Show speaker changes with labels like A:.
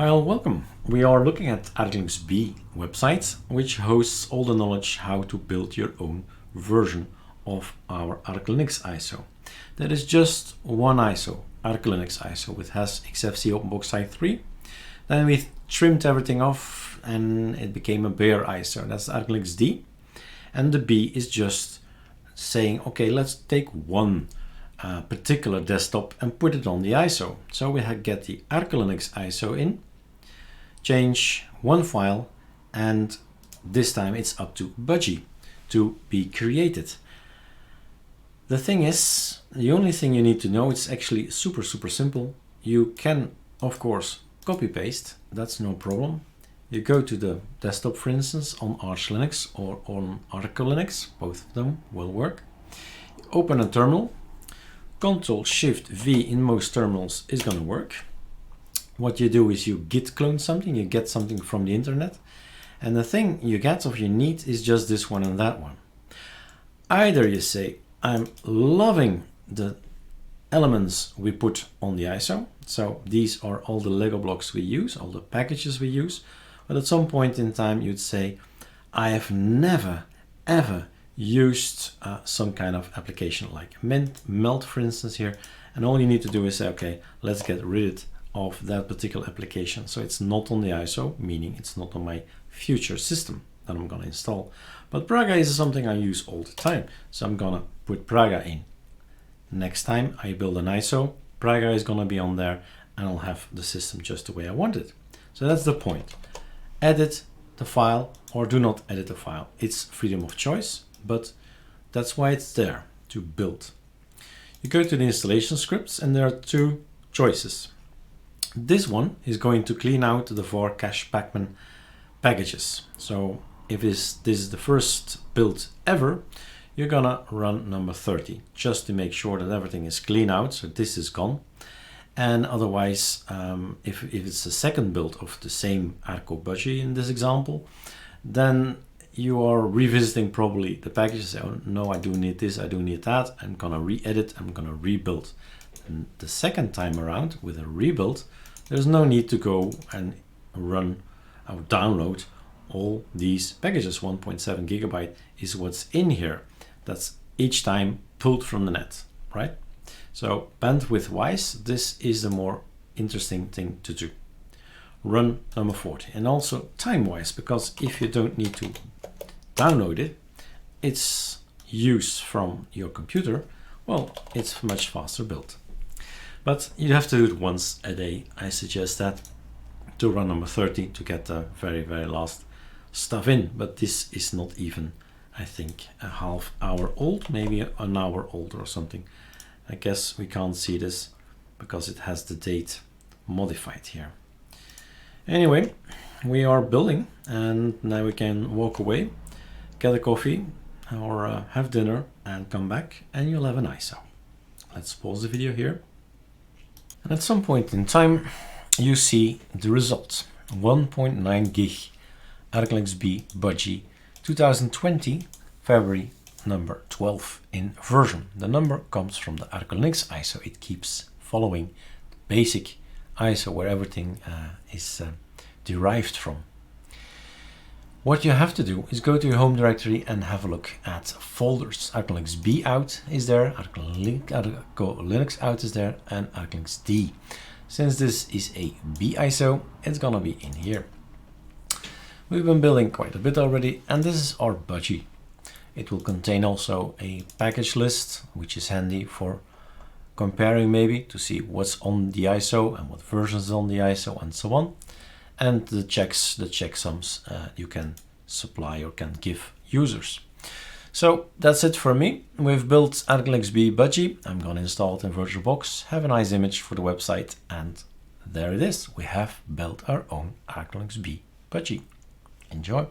A: Hi all, welcome. We are looking at ArcoLinuxB website, which hosts all the knowledge how to build your own version of our ArcoLinux ISO. That is just one ISO, ArcoLinux ISO, which has XFCE OpenBox Site 3. Then we trimmed everything off and it became a bare ISO. That's ArcoLinuxD. And the B is just saying, okay, let's take one particular desktop and put it on the ISO. So we get the ArcoLinux ISO in, change one file, and this time it's up to Budgie to be created. The thing is, the only thing you need to know, it's actually super simple. You can, of course, copy paste, that's no problem. You go to the desktop, for instance, on ArcoLinux or on ArcoLinux, both of them will work. Open a terminal, Ctrl-Shift-V in most terminals is going to work. What you do is you git clone something, you get something from the internet, and the thing you get of your need is just this one and that one. Either you say, I'm loving the elements we put on the ISO, so these are all the Lego blocks we use, all the packages we use, but at some point in time you'd say, I have never ever used some kind of application like Melt, for instance, here, and all you need to do is say, okay, let's get rid of that particular application. So it's not on the ISO, meaning it's not on my future system that I'm going to install. But Praga is something I use all the time, so I'm going to put Praga in. Next time I build an ISO, Praga is going to be on there, and I'll have the system just the way I want it. So that's the point. Edit the file or do not edit the file. It's freedom of choice, but that's why it's there, to build. You go to the installation scripts and there are two choices. This one is going to clean out the var cache pacman packages. So if this is the first build ever, you're gonna run number 30 just to make sure that everything is clean out, so this is gone. And otherwise, if it's the second build of the same Arco Budgie in this example, then you are revisiting probably the packages. Oh, no, I do need this, I do need that. I'm gonna re-edit, I'm gonna rebuild. And the second time around with a rebuild, there's no need to go and run or download all these packages. 1.7 gigabyte is what's in here. That's each time pulled from the net, right? So bandwidth wise, this is the more interesting thing to do. Run number 40, and also time wise, because if you don't need to download it, it's use from your computer, well, it's much faster built. But you have to do it once a day. I suggest that to run number 30 to get the very last stuff in. But this is not even, I think, a half hour old, maybe an hour old or something. I guess we can't see this because it has the date modified here. Anyway, we are building, and now we can walk away, get a coffee or have dinner and come back and you'll have an ISO. Let's pause the video here. And at some point in time, you see the result. 1.9 gig ArcoLinuxB Budgie 2020, February number 12 in version. The number comes from the ArcoLinux ISO. It keeps following the basic ISO where everything is derived from. What you have to do is go to your home directory and have a look at folders. ArcoLinuxB out is there, ArcoLinux out is there, and ArcoLinuxD. Since this is a B ISO, it's gonna be in here. We've been building quite a bit already, and this is our Budgie. It will contain also a package list, which is handy for comparing maybe to see what's on the ISO and what versions on the ISO and so on. And the checksums you can supply or can give users. So that's it for me. We've built ArcoLinuxB Budgie. I'm going to install it in VirtualBox, have a nice image for the website, and there it is. We have built our own ArcoLinuxB Budgie. Enjoy.